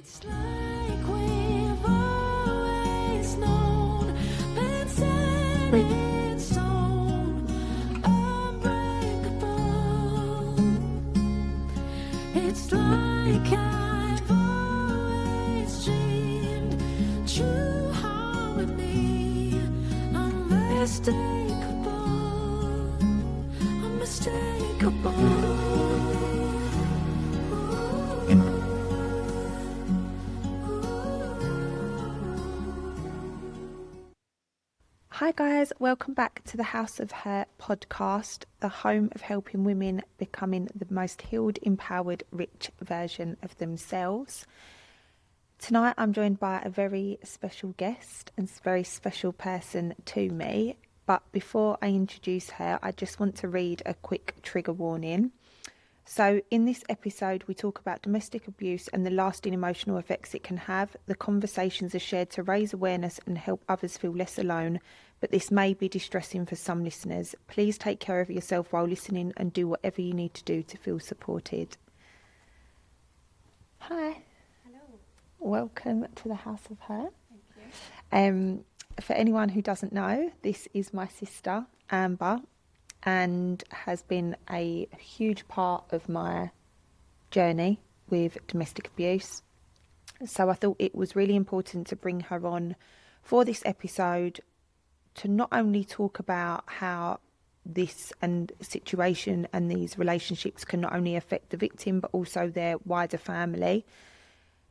It's like we've always known, been set in stone, unbreakable. It's like I've always dreamed, true harmony, unmistakable, unmistakable. Hi guys, welcome back to the House of H.E.R podcast, the home of helping women becoming the most healed, empowered, rich version of themselves. Tonight I'm joined by a very special guest and very special person to me. But before I introduce her, I just want to read a quick trigger warning. So in this episode, we talk about domestic abuse and the lasting emotional effects it can have. The conversations are shared to raise awareness and help others feel less alone, but this may be distressing for some listeners. Please take care of yourself while listening and do whatever you need to do to feel supported. Hi. Hello. Welcome to the House of H.E.R. Thank you. For anyone who doesn't know, this is my sister, Amber, and has been a huge part of my journey with domestic abuse. So I thought it was really important to bring her on for this episode to not only talk about how this and situation and these relationships can not only affect the victim but also their wider family,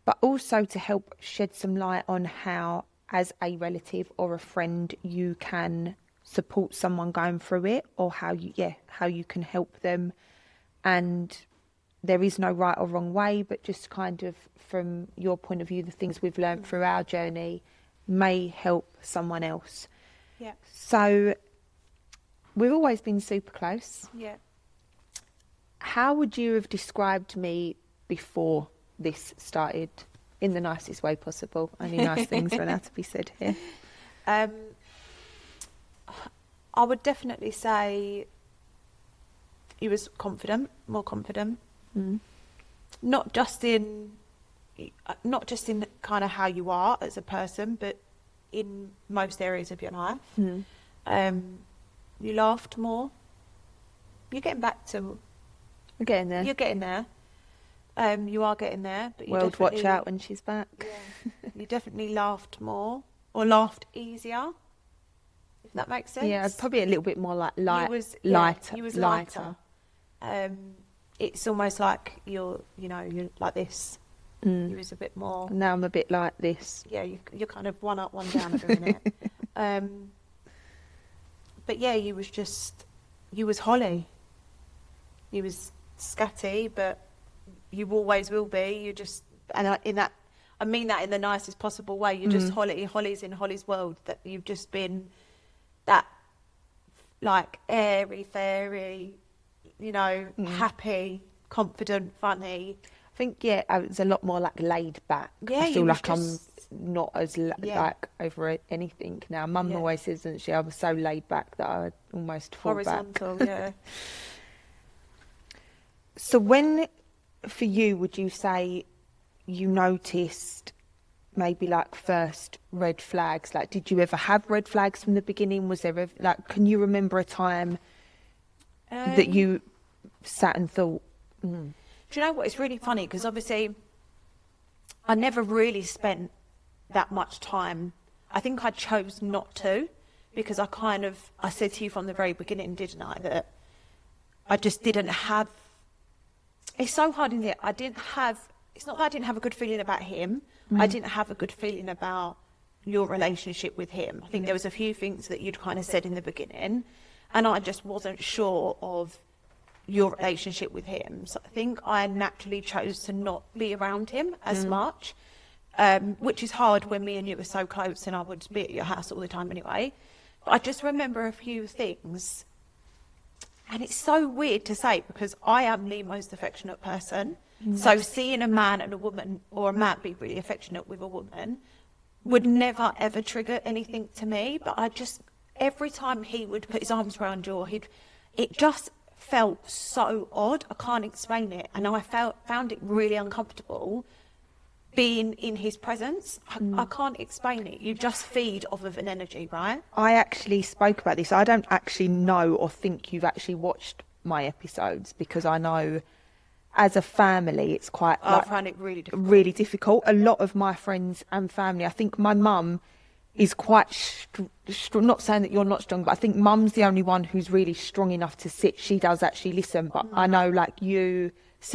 but also to help shed some light on how, as a relative or a friend, you can support someone going through it, or how you can help them. And there is no right or wrong way, but just kind of from your point of view, the things we've learned through our journey may help someone else. Yeah. So we've always been super close. Yeah. How would you have described me before this started, in the nicest way possible? Only nice things are allowed to be said here. I would definitely say you was confident, more confident. Mm. Not just in kind of how you are as a person, but in most areas of your life. Mm. You laughed more. You're getting back to. We're getting there. You're getting there. You are getting there, but you World, watch definitely- out when she's back. Yeah. You definitely laughed more, or laughed easier. If that makes sense. Yeah, probably a little bit more like lighter. You was lighter. It's almost like you're like this. Mm. You was a bit more. Now I'm a bit like this. Yeah, you're kind of one up, one down at the minute. But yeah, you was Holly. You was scatty, but you always will be. You just, and I mean that in the nicest possible way. You're just Holly. Holly's in Holly's world. That you've just been that, like, airy, fairy, happy, confident, funny. I think, yeah, I was a lot more like laid back. Yeah, I you feel was like I'm just- not as like over anything now. Mum Yeah. always says, isn't she? I was so laid back that I would almost fall back. Horizontal, yeah. So when, for you, would you say you noticed maybe like first red flags? Like, did you ever have red flags from the beginning? Was there ever, like, can you remember a time that you sat and thought, Do you know what? It's really funny because obviously I never really spent that much time. I think I chose not to, because I said to you from the very beginning, didn't I, that I just didn't have. It's so hard, isn't it? It's not that I didn't have a good feeling about him. I didn't have a good feeling about your relationship with him. I think there was a few things that you'd kind of said in the beginning, and I just wasn't sure of your relationship with him. So I think I naturally chose to not be around him as much, which is hard when me and you were so close and I would be at your house all the time anyway. But I just remember a few things, and it's so weird to say because I am the most affectionate person. So seeing a man and a woman, or a man be really affectionate with a woman, would never ever trigger anything to me. But every time he would put his arms around you, it just felt so odd. I can't explain it, and I found it really uncomfortable being in his presence. I can't explain it. You just feed off of an energy, right? I actually spoke about this. I don't actually know or think you've actually watched my episodes, because I know as a family it's quite I like, find it really difficult. really difficult. A lot of my friends and family, I think my mum is quite not saying that you're not strong, but I think mum's the only one who's really strong enough to sit. She does actually listen, but I know like you,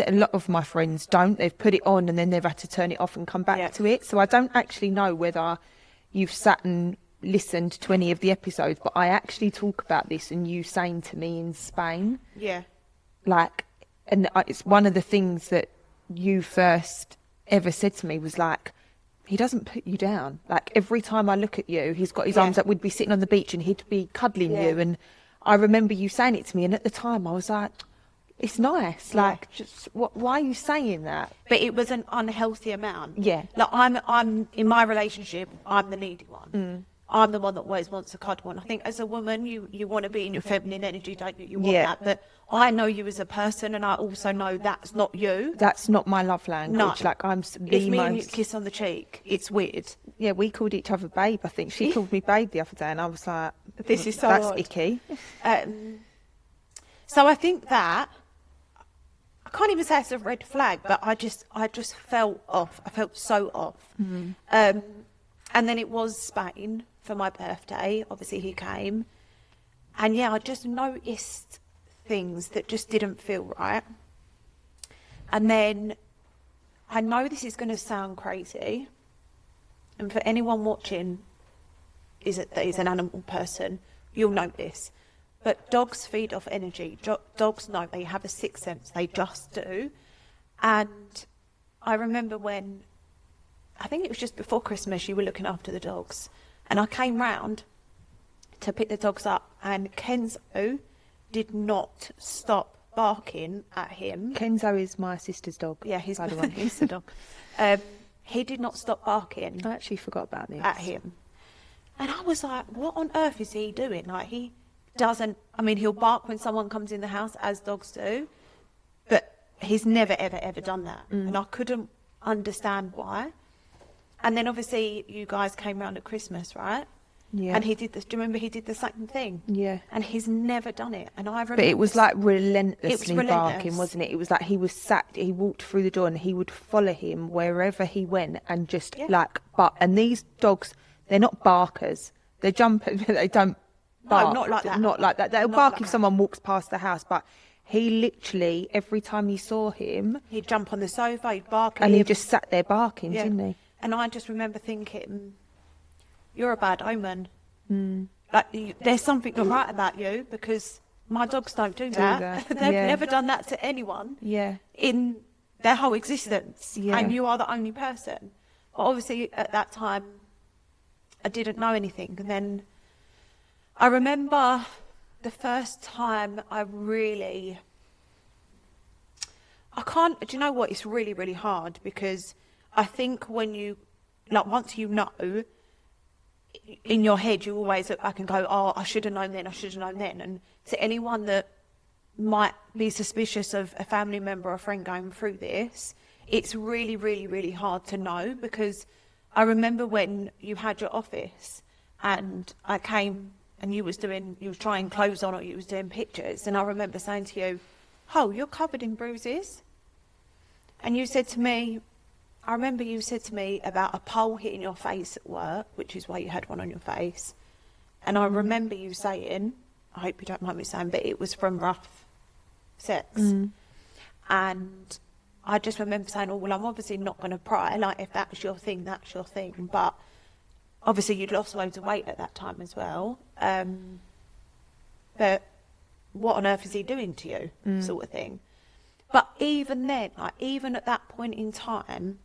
a lot of my friends don't. They've put it on and then they've had to turn it off and come back Yeah. to it. So I don't actually know whether you've sat and listened to any of the episodes, but I actually talk about this and you saying to me in Spain, Yeah. like, and it's one of the things that you first ever said to me was like, he doesn't put you down. Like every time I look at you, he's got his Yeah. arms up. We'd be sitting on the beach and he'd be cuddling Yeah. you. And I remember you saying it to me. And at the time I was like, it's nice. Yeah. Like, just why are you saying that? But it was an unhealthy amount. Yeah. Like I'm in my relationship, I'm the needy one. I'm the one that always wants to cuddle. And I think as a woman, you want to be in your feminine energy, don't you? You want Yeah. that. But I know you as a person, and I also know that's not you. That's not my love language. No. Like I'm If the me and you most. kiss on the cheek, it's weird. Yeah, we called each other babe. I think she called me babe the other day, and I was like, This is so that's odd." icky. So I think that I can't even say it's a red flag, but I just felt off. I felt so off. And then it was Spain for my birthday. Obviously he came, and yeah, I just noticed things that just didn't feel right. And then I know this is going to sound crazy, and for anyone watching that is an animal person, you'll know this. But dogs feed off energy. Dogs know, they have a sixth sense. They just do. And I remember when, I think it was just before Christmas, you were looking after the dogs. And I came round to pick the dogs up, and Kenzo did not stop barking at him. Kenzo is my sister's dog. Yeah, he's by the way. he's the dog. He did not stop barking I actually forgot about this. at him. And I was like, what on earth is he doing? Like, he doesn't, I mean, he'll bark when someone comes in the house, as dogs do, but he's never, ever, ever done that. And I couldn't understand why. And then obviously you guys came round at Christmas, right? Yeah. And he did this, do you remember he did the same thing? Yeah. And he's never done it. And I remember. But it was like relentlessly relentless. barking, wasn't it? It was like he was sat, he walked through the door and he would follow him wherever he went and just Yeah. like bark. And these dogs, they're not barkers. They jump, they don't bark. not like that. Not like that. They'll Not bark like if that. someone walks past the house, but he literally, every time you saw him, He'd jump on the sofa, he'd bark at and he him. just sat there barking, Yeah. didn't he? And I just remember thinking, you're a bad omen. Like, there's something not right about you, because my dogs don't do that. They've Yeah. never done that to anyone Yeah. in their whole existence. Yeah. And you are the only person. But obviously at that time, I didn't know anything. And then I remember the first time do you know what? It's really, really hard, because I think when you, like, once you know, in your head, you always look back and go, oh, I should have known then, I should have known then. And to anyone that might be suspicious of a family member or friend going through this, it's really, really, really hard to know, because I remember when you had your office and I came and you was trying clothes on, or you was doing pictures, and I remember saying to you, oh, you're covered in bruises. And you said to me, I remember you said to me about a pole hitting your face at work, which is why you had one on your face. And I remember you saying, I hope you don't mind me saying, but it was from rough sex. And I just remember saying, oh, well, I'm obviously not going to pry. Like, if that's your thing, that's your thing. But obviously you'd lost loads of weight at that time as well. But what on earth is he doing to you, sort of thing. But even then, like, even at that point in time,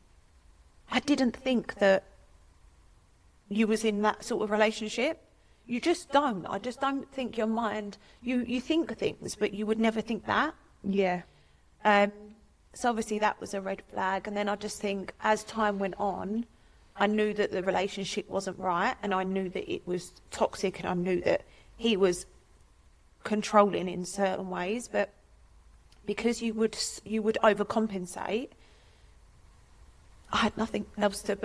I didn't think that you was in that sort of relationship. You just don't. I just don't think your mind, you think things, but you would never think that. Yeah. So obviously that was a red flag. And then I just think as time went on, I knew that the relationship wasn't right, and I knew that it was toxic, and I knew that he was controlling in certain ways. But because you would overcompensate, I had nothing else to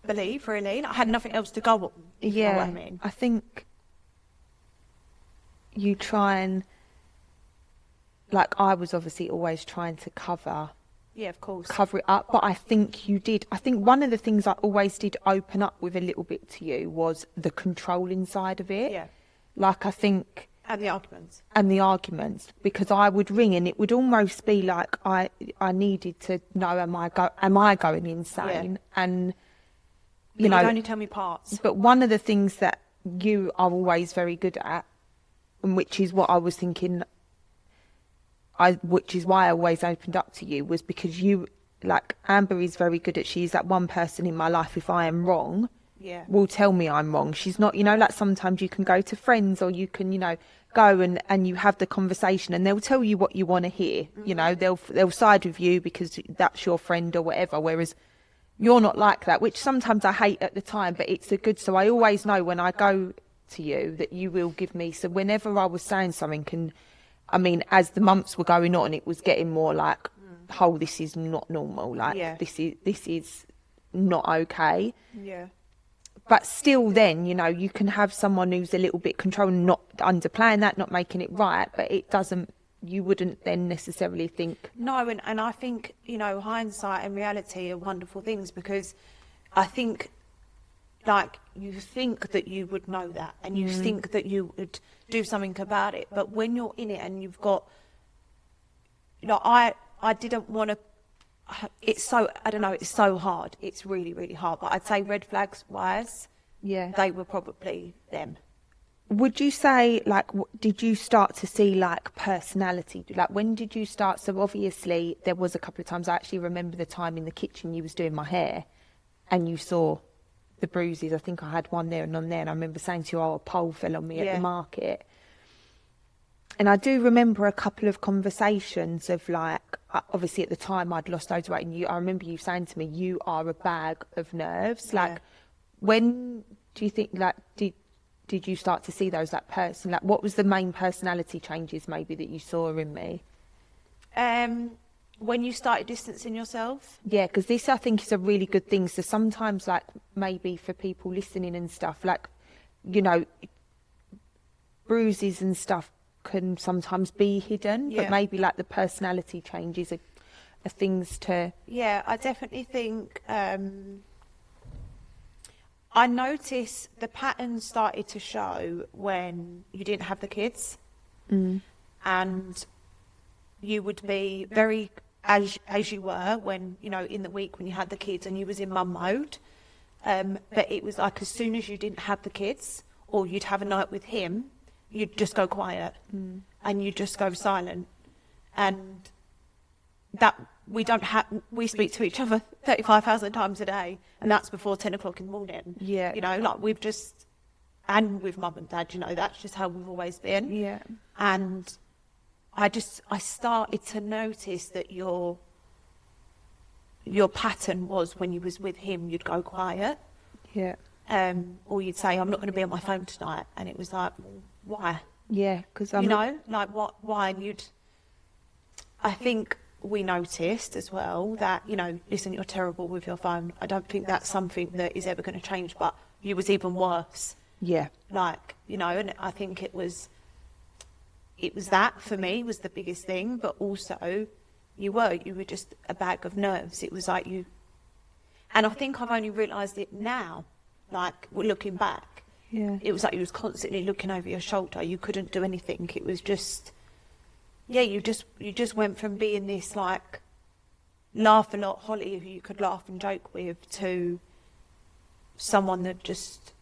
believe, really. I had nothing else to go on, if you know what I mean. I think you try and, like, I was obviously always trying to cover Yeah, of course. it up, but I think you did. I think one of the things I always did open up with a little bit to you was the controlling side of it. Yeah. Like, I think, And the arguments. and the arguments, because I would ring and it would almost be like I needed to know, am I going insane? And But you know, you'd only tell me parts. but one of the things that you are always very good at, and which is what I was thinking, which is why I always opened up to you, was because you, like, Amber is very good at, she's that one person in my life, if I am wrong, Yeah. will tell me I'm wrong. She's not, you know, like sometimes you can go to friends or you can, you know, go and you have the conversation and they'll tell you what you want to hear. You know, they'll side with you because that's your friend or whatever. Whereas you're not like that, which sometimes I hate at the time, but it's a good. So I always know when I go to you that you will give me. So whenever I was saying something, and I mean, as the months were going on, it was getting more like, oh, this is not normal. Like, this is not okay. Yeah. But still then, you know, you can have someone who's a little bit controlling, not underplaying that, not making it right, but it doesn't, you wouldn't then necessarily think. No, and I think, you know, hindsight and reality are wonderful things, because I think, like, you think that you would know that and you think that you would do something about it. But when you're in it and you've got, you know, I didn't want to, it's so, I don't know, it's so hard. It's really, really hard. But I'd say red flags wise, Yeah. they were probably them. Would you say, like, did you start to see, like, personality? Like, when did you start? So obviously there was a couple of times, I actually remember the time in the kitchen you was doing my hair and you saw the bruises. I think I had one there and on there. And I remember saying to you, oh, a pole fell on me at the market. And I do remember a couple of conversations of, like, obviously at the time I'd lost loads of weight, and I remember you saying to me, you are a bag of nerves. Yeah. Like, when do you think, like, did you start to see those, like, like, what was the main personality changes maybe that you saw in me? When you started distancing yourself. Yeah, because this, I think, is a really good thing. So sometimes, like, maybe for people listening and stuff, like, you know, bruises and stuff can sometimes be hidden, but maybe, like, the personality changes are things to... Yeah, I definitely think I noticed the patterns started to show when you didn't have the kids. And you would be very as you were when, you know, in the week when you had the kids and you was in mum mode. But it was like as soon as you didn't have the kids or you'd have a night with him, you'd just go quiet and you'd just go silent. And that we speak to each other 35,000 times a day, and that's before 10 o'clock in the morning. Yeah. You know, like we've just, and with mum and dad, you know, that's just how we've always been. Yeah. And I started to notice that your pattern was when you was with him, you'd go quiet. Yeah. Or you'd say, I'm not going to be on my phone tonight. And it was like, well, why? Yeah, because I'm... You know, like why? And I think we noticed as well that, you know, listen, you're terrible with your phone. I don't think that's something that is ever going to change, but you was even worse. Yeah. Like, you know, and I think it was that for me was the biggest thing, but also you were just a bag of nerves. It was like you, and I think I've only realised it now, like looking back. Yeah. It was like you was constantly looking over your shoulder. You couldn't do anything. It was just, yeah, you just went from being this like laugh a lot Holly who you could laugh and joke with to someone that just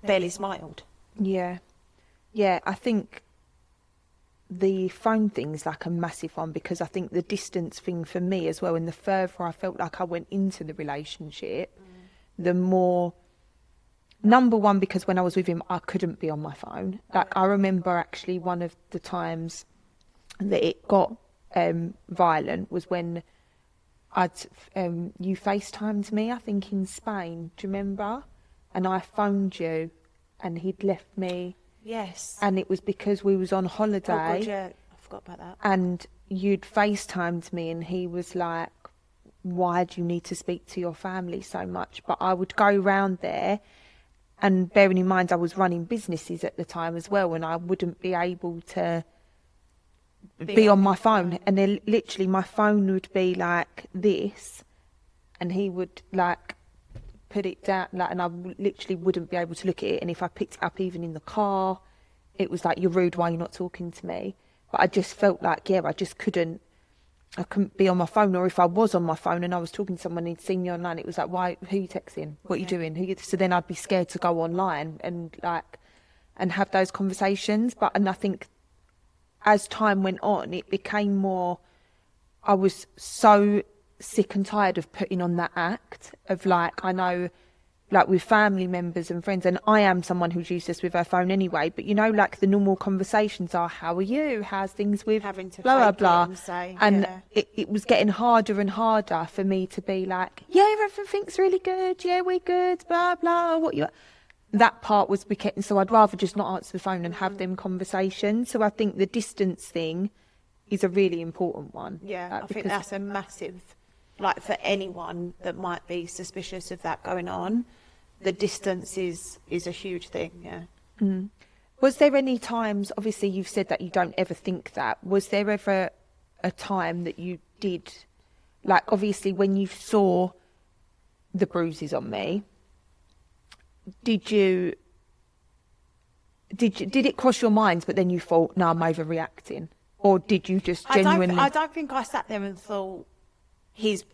barely smiled. Yeah. Yeah, I think the phone thing's like a massive one, because I think the distance thing for me as well, and the further I felt like I went into the relationship, the more, number one, because when I was with him, I couldn't be on my phone. Like, I remember actually one of the times that it got violent was when you FaceTimed me, I think in Spain, do you remember? And I phoned you and he'd left me. Yes. And it was because we was on holiday. Oh God, yeah, I forgot about that. And you'd FaceTimed me and he was like, why do you need to speak to your family so much? But I would go round there, and bearing in mind I was running businesses at the time as well, and I wouldn't be able to be on my phone. And then literally my phone would be like this, and he would like put it down, like, and I literally wouldn't be able to look at it. And if I picked it up even in the car, it was like, you're rude, why you're not talking to me? But I just felt like, I couldn't be on my phone. Or if I was on my phone and I was talking to someone and he'd seen me online, it was like, why, who are you texting? What are you doing? So then I'd be scared to go online and have those conversations. And I think as time went on, it became more, I was so sick and tired of putting on that act of like, I know, like with family members and friends, and I am someone who's useless with her phone anyway, but you know, like the normal conversations are, how are you, how's things with Having to blah blah fake it blah, and say, and yeah. it was getting harder and harder for me to be like, yeah, everything's really good, yeah, we're good, blah blah, what you, that part was getting, so I'd rather just not answer the phone and have them conversations. So I think the distance thing is a really important one. Yeah, I think that's a massive, like for anyone that might be suspicious of that going on, the distance is a huge thing, yeah. Was there any times, obviously you've said that you don't ever think that, was there ever a time that you did, like obviously when you saw the bruises on me, did it cross your mind, but then you thought, no, I'm overreacting? Or did you just genuinely... I don't think I sat there and thought, he's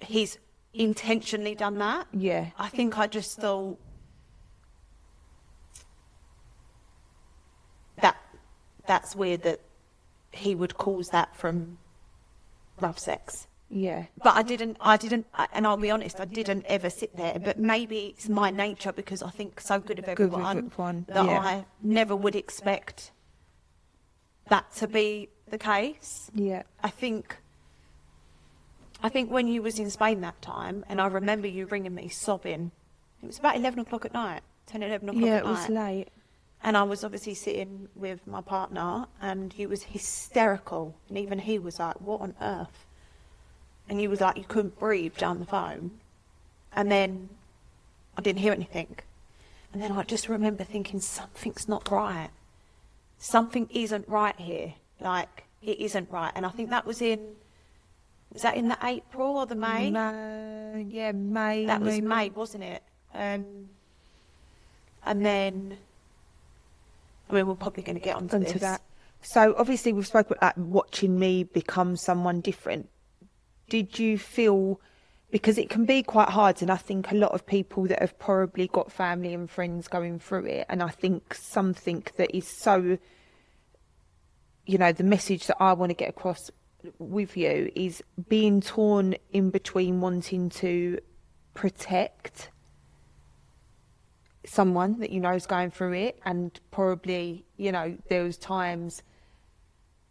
intentionally done that. Yeah. I think I just thought that's weird that he would cause that from rough sex. Yeah. But I didn't, and I'll be honest, I didn't ever sit there. But maybe it's my nature because I think so good of everyone that yeah. I never would expect that to be the case. Yeah. I think when you was in Spain that time, and I remember you ringing me sobbing, it was about 11 o'clock at night, 10, 11 o'clock Yeah, at it night. was late. And I was obviously sitting with my partner, and he was hysterical. And even he was like, what on earth? And you was like, you couldn't breathe down the phone. And then I didn't hear anything. And then I just remember thinking, something's not right. Something isn't right here. Like, it isn't right. And I think that was that in the April or the May? No, yeah, May. That was May, wasn't it? And then, I mean, we're probably going to get onto this. that. So obviously we've spoken about like, watching me become someone different. Did you feel, because it can be quite hard, and I think a lot of people that have probably got family and friends going through it, and I think something that is so, you know, the message that I want to get across with you is being torn in between wanting to protect someone that you know is going through it, and probably, you know, there was times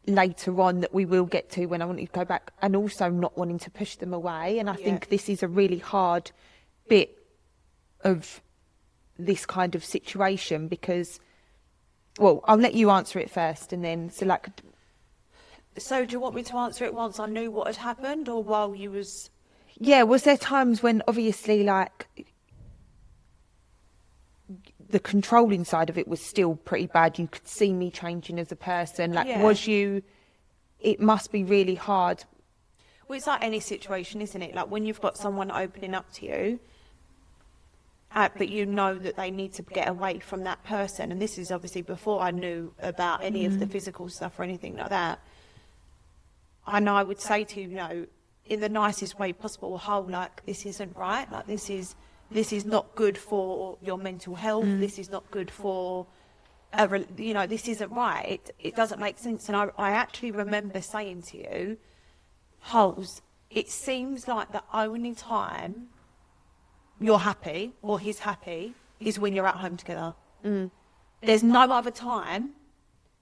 later on that we will get to when I want you to go back, and also not wanting to push them away. And I think this is a really hard bit of this kind of situation because, well, I'll let you answer it first, and then So do you want me to answer it once I knew what had happened, or while you was... Yeah, was there times when obviously like the controlling side of it was still pretty bad? You could see me changing as a person. Like, it must be really hard. Well, it's like any situation, isn't it? Like when you've got someone opening up to you, but you know that they need to get away from that person. And this is obviously before I knew about any of the physical stuff or anything like that. I know I would say to you, know, in the nicest way possible, like, this isn't right. Like, this is not good for your mental health. This is not good for, this isn't right. It doesn't make sense. And I actually remember saying to you, Holes, it seems like the only time you're happy or he's happy is when you're at home together. There's no other time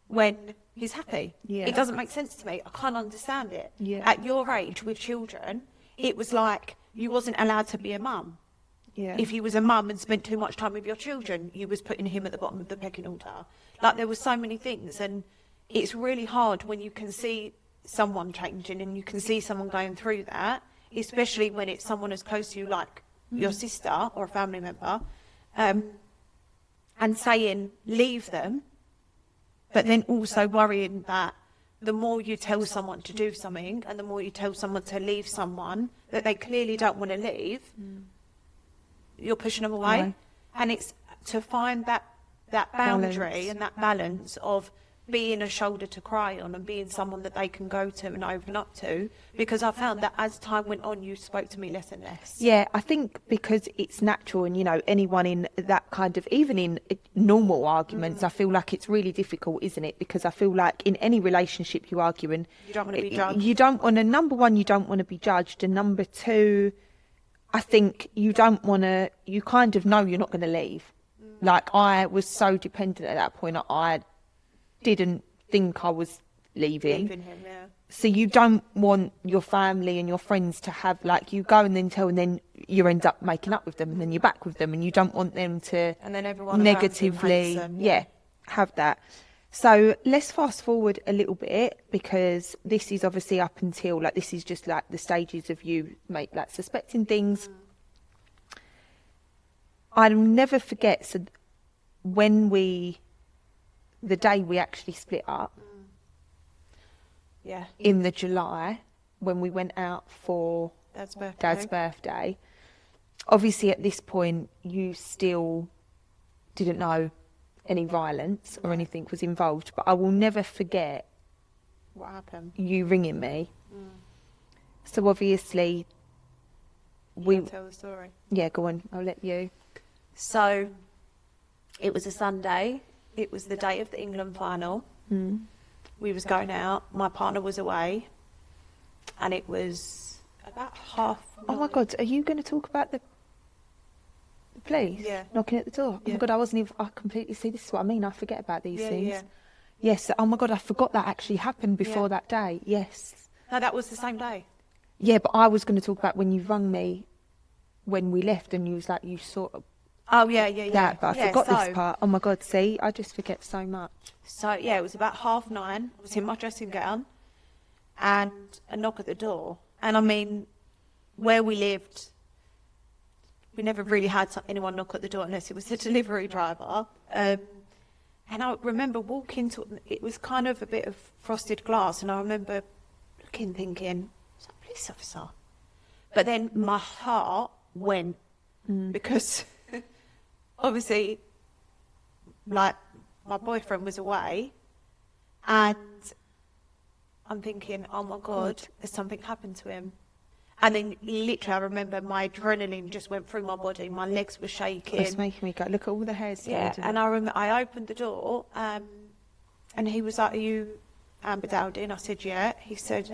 when he's happy. Yeah. It doesn't make sense to me. I can't understand it. Yeah. At your age with children, it was like you wasn't allowed to be a mum. Yeah. If you was a mum and spent too much time with your children, you was putting him at the bottom of the pecking order. Like, there were so many things, and it's really hard when you can see someone changing and you can see someone going through that. especially when it's someone as close to you, like your sister or a family member, and saying leave them, but then also worrying that the more you tell someone to do something and the more you tell someone to leave someone that they clearly don't want to leave, you're pushing them away. Right. And it's to find that boundary Balance. and that balance of being a shoulder to cry on and being someone that they can go to and open up to, because I found that as time went on, you spoke to me less and less. Yeah, I think because it's natural, and anyone in that kind of, even in normal arguments, I feel like it's really difficult, isn't it? Because I feel like in any relationship you argue, and You don't want to be judged. you don't want to, number one, you don't want to be judged, and number two, I think you don't want to, you kind of know you're not going to leave. Like, I was so dependent at that point, I didn't think I was leaving. Leaving him, yeah. So you don't want your family and your friends to have, like, you go and then tell, and then you end up making up with them, and then you're back with them, and you don't want them to And then everyone around them hates negatively, them, yeah, have that. So let's fast forward a little bit, because this is obviously up until, like, this is just like the stages of you suspecting things. I'll never forget, so when the day we actually split up, Yeah. in the July, when we went out for Dad's birthday. Dad's birthday, obviously at this point you still didn't know any violence or anything was involved, but I will never forget What happened? you ringing me. So obviously we, Tell the story. yeah, go on, I'll let you. So, it was a Sunday. It was the day of the England final. We was going out. My partner was away, and it was about half. Oh my God, are you going to talk about the police Yeah. knocking at the door? Oh Yeah. my God, I completely see, this is what I mean, I forget about these Yeah, things. yeah. Yes, oh my God, I forgot that actually happened before Yeah. that day, yes. No, that was the same day. Yeah, but I was going to talk about when you rung me when we left, and you was like, you sort of Oh yeah, yeah, yeah. that, but I Yeah, forgot so, this part. Oh my God, see, I just forget so much. So yeah, it was about 9:30. I was in my dressing gown, and a knock at the door. And I mean, where we lived, we never really had anyone knock at the door unless it was a delivery driver. And I remember walking to it was kind of a bit of frosted glass, and I remember looking, thinking, "Is that a police officer?" But then my heart went because obviously, like, my boyfriend was away, and I'm thinking, oh my God, has something happened to him? And then literally I remember my adrenaline just went through my body, my legs were shaking. It's making me go, look at all the hairs. Yeah, and I opened the door, and he was like, "Are you Amber Dowdy?" And I said, "Yeah." He said,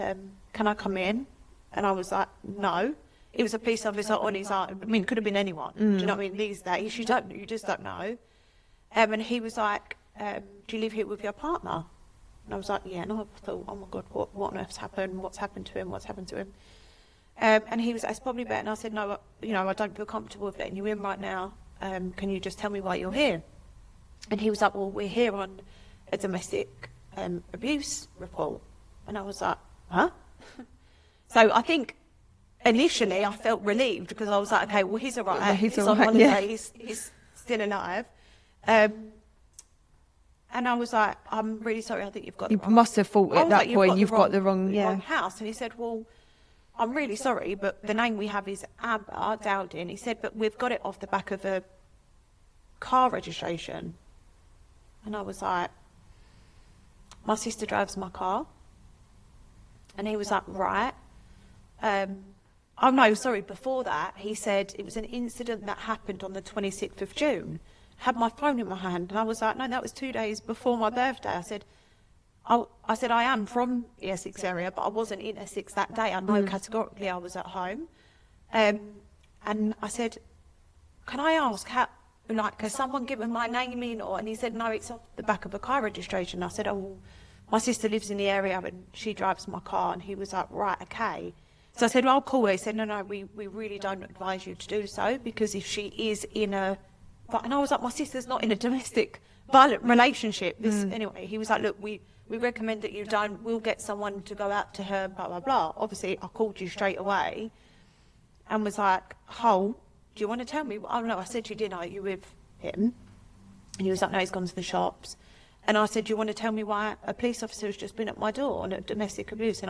"Can I come in?" And I was like, "No." It was a police officer on his arm. I mean, it could have been anyone. Do you know what I mean? These days, you just don't know. And he was like, "Do you live here with your partner?" And I was like, "Yeah." And I thought, "Oh my God, what on earth's happened? What's happened to him? What's happened to him?" And he was like, "It's probably better." And I said, "No, I don't feel comfortable with letting you in right now. Can you just tell me why you're here?" And he was like, "Well, we're here on a domestic abuse report." And I was like, "Huh?" So I think initially I felt relieved, because I was like, "Okay, well, he's all right. He's on all right, holiday. yeah. He's still alive." And I was like, "I'm really sorry. I think you've got You the wrong." must have thought I at was that like, point you've got the wrong, yeah. house. And he said, "Well, I'm really sorry, but the name we have is Amber Dowdy." And he said, "But we've got it off the back of a car registration." And I was like, "My sister drives my car." And he was like, "Right." Oh no, sorry, before that, he said it was an incident that happened on the 26th of June. Had my phone in my hand, and I was like, "No, that was 2 days before my birthday." I said, I am from the Essex area, but I wasn't in Essex that day. I know categorically I was at home. And I said, "Can I ask, has someone given my name in?" And he said, "No, it's off the back of a car registration." I said, "Oh, well, my sister lives in the area and she drives my car." And he was like, "Right, okay." So I said, "Well, I'll call her." He said, No, we really don't advise you to do so, because if she is in a..." And I was like, "My sister's not in a domestic violent relationship." Anyway, he was like, "Look, we recommend that you don't. We'll get someone to go out to her, blah, blah, blah." Obviously, I called you straight away. and was like, "Oh, do you want to tell me?" Oh no, I said, "You didn't. Are you with him?" And he was like, "No, he's gone to the shops." And I said, "Do you want to tell me why a police officer has just been at my door on a domestic abuse?" And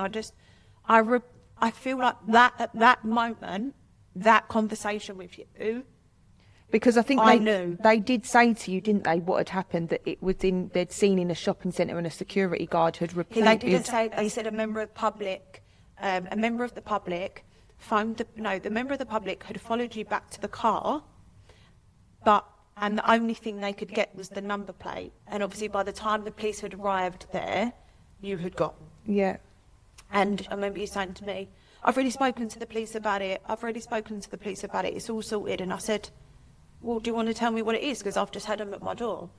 I feel like that at that moment, that conversation with you, Because I think I knew. they did say to you, didn't they, what had happened, that it was they'd seen in a shopping centre and a security guard had reported. They didn't say. They said a member of the public phoned the member of the public had followed you back to the car, and the only thing they could get was the number plate. And obviously, by the time the police had arrived there, you had gone. Yeah. And I remember you saying to me, "I've already spoken to the police about it. It's all sorted." And I said, "Well, do you want to tell me what it is? Because I've just had them at my door."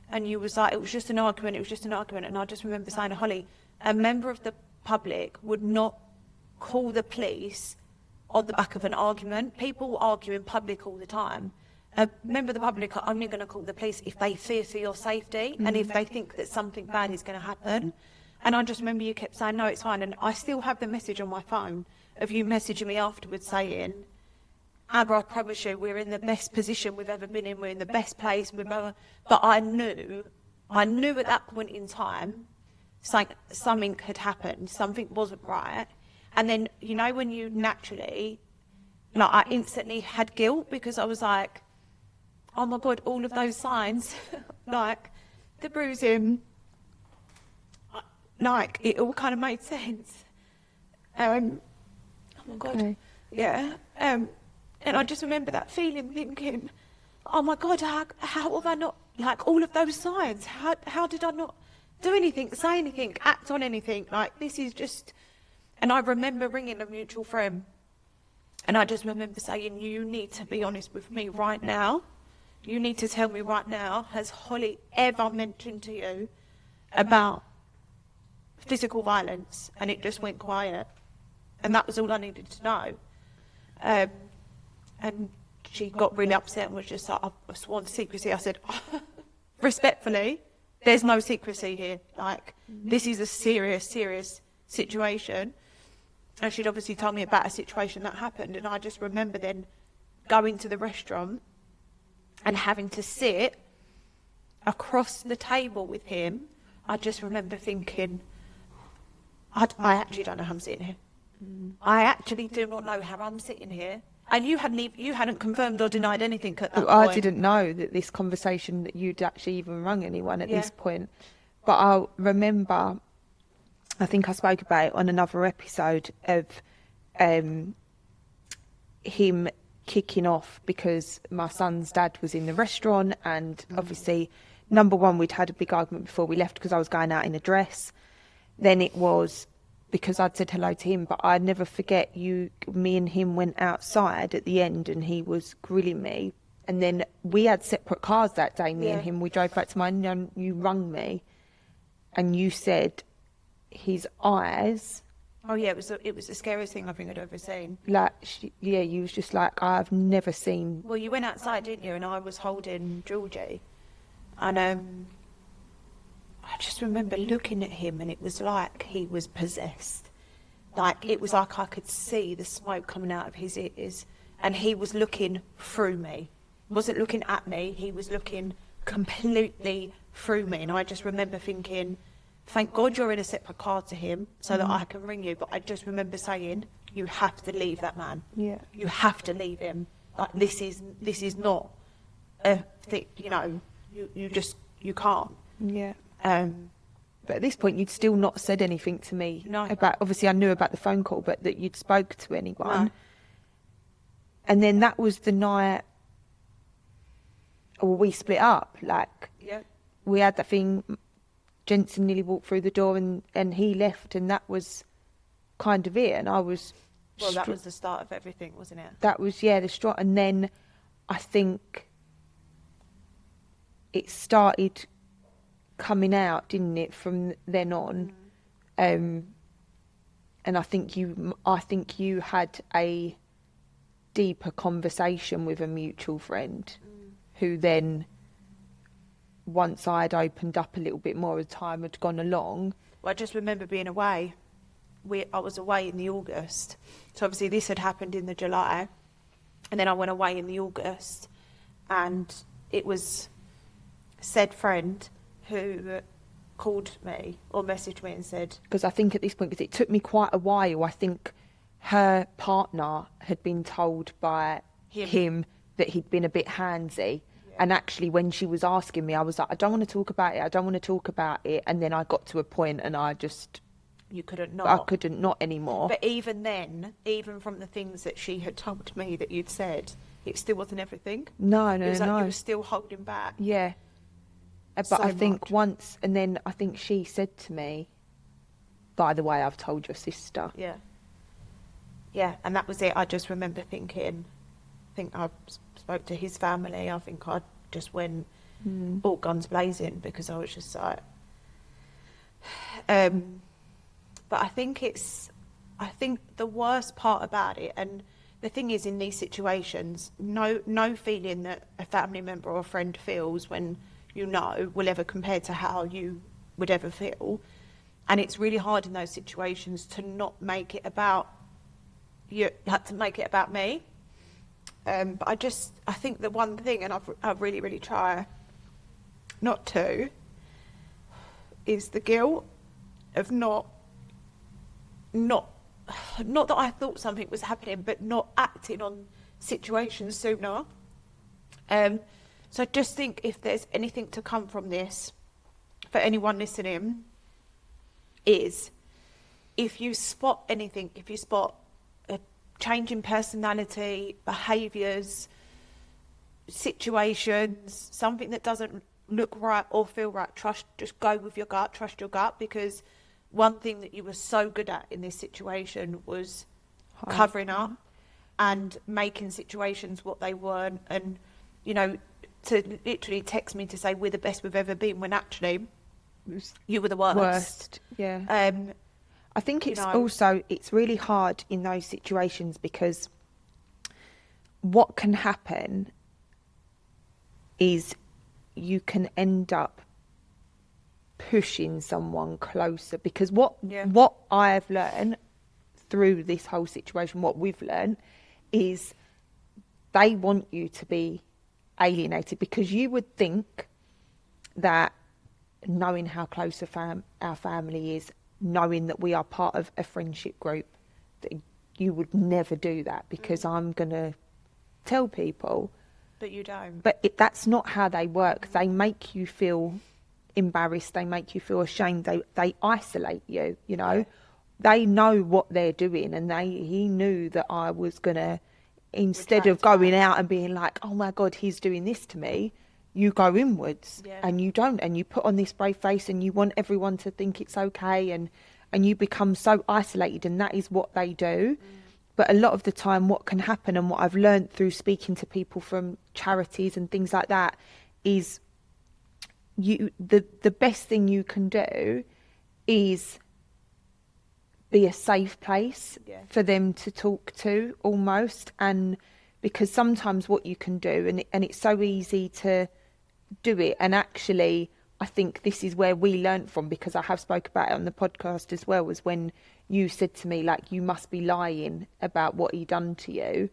And you was like, "It was just an argument. And I just remember saying to Holly, a member of the public would not call the police on the back of an argument. People argue in public all the time. A member of the public are only going to call the police if they fear for your safety and if they think that something bad is going to happen." And I just remember you kept saying, "No, it's fine." And I still have the message on my phone of you messaging me afterwards saying, "Amber, I promise you, we're in the best position we've ever been in. We're in the best place." But I knew at that point in time, something had happened. Something wasn't right. And then, you know, when you naturally, like, I instantly had guilt because I was like, "Oh my God, all of those signs, like the bruising, like it all kind of made sense." Oh my God. Okay. Yeah. And I just remember that feeling, thinking, "Oh my God, how have I not, like, all of those signs? How did I not do anything, say anything, act on anything? Like, this is just..." And I remember ringing a mutual friend, and I just remember saying, "You need to be honest with me right now. You need to tell me right now, has Holly ever mentioned to you about physical violence?" And it just went quiet. And that was all I needed to know. And she got really upset and was just like, "I've sworn to secrecy." I said, "Respectfully, there's no secrecy here. Like, this is a serious, serious situation." And she'd obviously told me about a situation that happened. And I just remember then going to the restaurant and having to sit across the table with him. I just remember thinking, I actually don't know how I'm sitting here. I actually do not know how I'm sitting here. And you hadn't confirmed or denied anything at that point. I didn't know that this conversation, that you'd actually even rung anyone at this point. But I remember, I think I spoke about it on another episode of him kicking off because my son's dad was in the restaurant, and obviously, number one, we'd had a big argument before we left because I was going out in a dress. Then it was because I'd said hello to him, but I'd never forget me and him went outside at the end and he was grilling me. And then we had separate cars that day, me and him. We drove back to mine and you rung me and you said his eyes... Oh yeah, it was the scariest thing I think I'd ever seen. Like, you was just like, I've never seen... Well, you went outside, didn't you? And I was holding Georgie. And I just remember looking at him and it was like he was possessed. Like, it was like I could see the smoke coming out of his ears and he was looking through me. He wasn't looking at me, he was looking completely through me. And I just remember thinking, thank God you're in a separate car to him so that I can ring you. But I just remember saying, you have to leave that man. Yeah. You have to leave him. Like, this is not a thing, you know, you can't. Yeah. But at this point, you'd still not said anything to me No. about, obviously I knew about the phone call, but that you'd spoke to anyone. No. And then that was the night, well, we split up. Like, Yeah. we had that thing, Jensen nearly walked through the door and he left, and that was kind of it. And I was... Well, that was the start of everything, wasn't it? That was, the straw. And then I think it started coming out, didn't it, from then on? And I think you had a deeper conversation with a mutual friend who then, once I'd opened up a little bit more as time had gone along... Well, I just remember being away I was away in the August. So obviously this had happened in the July, and then I went away in the August, and it was said friend who called me or messaged me and said, because I think at this point, because it took me quite a while, I think her partner had been told by him that he'd been a bit handsy. Yeah. And actually, when she was asking me, I was like, I don't want to talk about it. I don't want to talk about it. And then I got to a point and I couldn't not anymore. But even then, even from the things that she had told me that you'd said, it still wasn't everything. No. It was like you were still holding back. Yeah. But So I think much. once, and then I think she said to me, by the way, I've told your sister. Yeah. Yeah, and that was it. I just remember thinking, I think I spoke to his family. I think I just went all guns blazing because I was just like, but I think the worst part about it, and the thing is in these situations, no feeling that a family member or a friend feels when you know will ever compare to how you would ever feel. And it's really hard in those situations to not make it about you, had to make it about me. But I think the one thing, and I really, really try not to, is the guilt of not that I thought something was happening, but not acting on situations sooner. So I just think if there's anything to come from this, for anyone listening, is if you spot anything, if you spot a change in personality, behaviours, situations, something that doesn't look right or feel right, just go with your gut, trust your gut, because one thing that you were so good at in this situation was covering up and making situations what they weren't, and, you know, to literally text me to say we're the best we've ever been when actually you were the worst. Yeah. I think it's also, it's really hard in those situations because what can happen is you can end up pushing someone closer, because what I've learned through this whole situation, what we've learned, is they want you to be alienated, because you would think that knowing how close our family is, knowing that we are part of a friendship group, that you would never do that because I'm going to tell people. But you don't. But that's not how they work. They make you feel embarrassed. They make you feel ashamed. They isolate you, you know. Yeah. They know what they're doing, and he knew that I was going to, instead of going out and being like, oh my God, he's doing this to me, you go inwards. Yeah. And you don't, and you put on this brave face and you want everyone to think it's okay, and you become so isolated, and that is what they do. But a lot of the time what can happen, and what I've learned through speaking to people from charities and things like that, is the best thing you can do is be a safe place for them to talk to, almost. And because sometimes what you can do, and it's so easy to do it, and actually I think this is where we learnt from, because I have spoke about it on the podcast as well, was when you said to me, like, you must be lying about what he done to you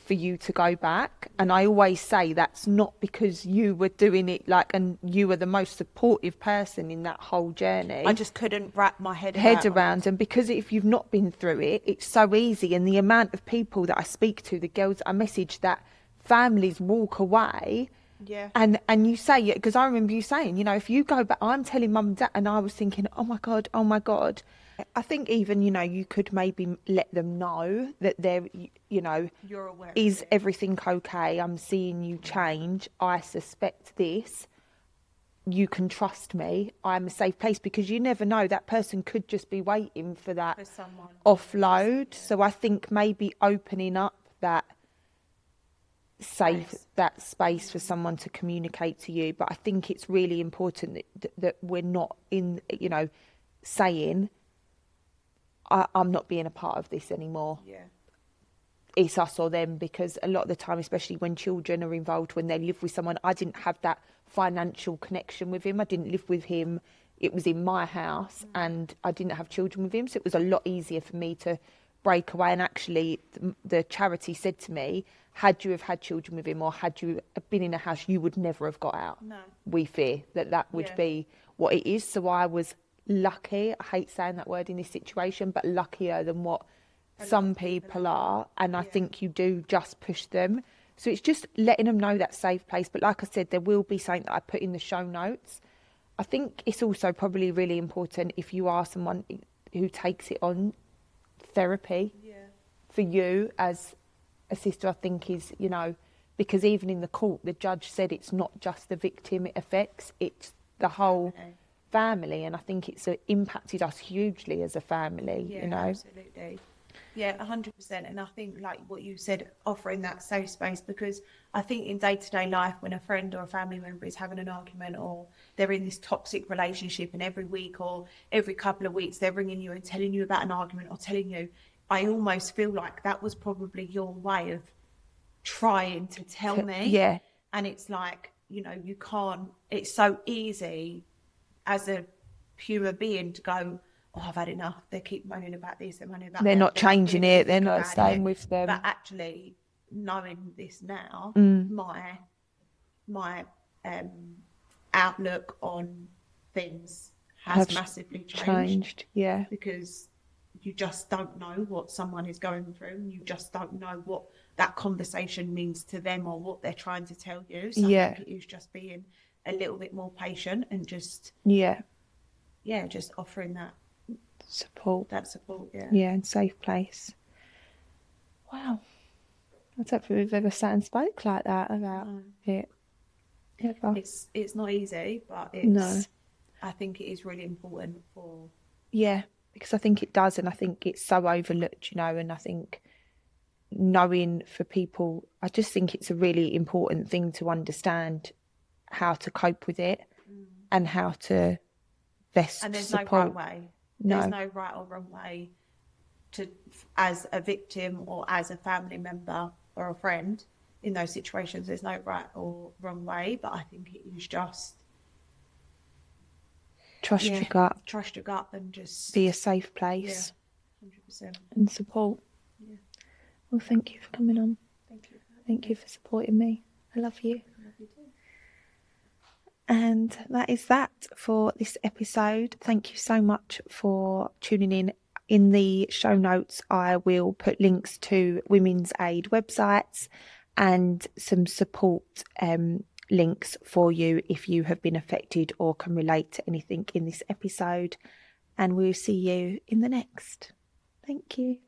for you to go back. And I always say that's not because you were doing it, like, and you were the most supportive person in that whole journey. I just couldn't wrap my head around. And because if you've not been through it, it's so easy. And the amount of people that I speak to, the girls that I message, that families walk away. Yeah. And you say, because I remember you saying, you know, if you go back, I'm telling mum and dad, and I was thinking, oh my God. I think even, you know, you could maybe let them know that they're, you know, you're aware. Is everything okay? I'm seeing you change. I suspect this. You can trust me. I'm a safe place, because you never know, that person could just be waiting for that offload. So I think maybe opening up that space for someone to communicate to you. But I think it's really important that we're not in, you know, saying, I'm not being a part of this anymore. Yeah. It's us or them, because a lot of the time, especially when children are involved, when they live with someone, I didn't have that financial connection with him. I didn't live with him. it was in my house and I didn't have children with him, so it was a lot easier for me to break away. And actually, the charity said to me, had you have had children with him or had you been in a house, you would never have got out. No. We fear that would Yeah. be what it is. So I was lucky, I hate saying that word in this situation, but luckier than what some people are. And I think you do just push them. So it's just letting them know that safe place. But like I said, there will be something that I put in the show notes. I think it's also probably really important if you are someone who takes it on, therapy for you as a sister, I think is, you know, because even in the court, the judge said it's not just the victim it affects, it's the whole family. And I think it's impacted us hugely as a family, Yeah, you know. absolutely. Yeah, 100%. And I think, like what you said, offering that safe space, because I think in day-to-day life, when a friend or a family member is having an argument or they're in this toxic relationship, and every week or every couple of weeks they're ringing you and telling you about an argument or telling you, I almost feel like that was probably your way of trying to tell me. Yeah. And it's like, you know, you can't, it's so easy as a human being to go, oh, I've had enough. They keep moaning about this, they're moaning about They're that, not they're changing doing it, they're anything not about staying it. with them. But actually, knowing this now, my outlook on things has Have massively changed, yeah. because you just don't know what someone is going through, and you just don't know what that conversation means to them or what they're trying to tell you. So I think it is just being a little bit more patient and just just offering that support. And safe place. Wow, I don't think we've ever sat and spoke like that about it ever. It's not easy, but it's I think it is really important for because I think it does, and I think it's so overlooked, you know. And I think knowing for people, I just think it's a really important thing to understand how to cope with it and how to best and there's support. no right way. No. There's no right or wrong way to, as a victim or as a family member or a friend in those situations. There's no right or wrong way, but I think it is just Trust your gut. Trust your gut and just Be a safe place. 100%. And support. Yeah. Well, thank you for coming on. Thank you. Thank you for supporting me. I love you. I love you too. And that is that for this episode. Thank you so much for tuning in. In the show notes, I will put links to Women's Aid websites and some support links for you if you have been affected or can relate to anything in this episode. And we'll see you in the next. Thank you.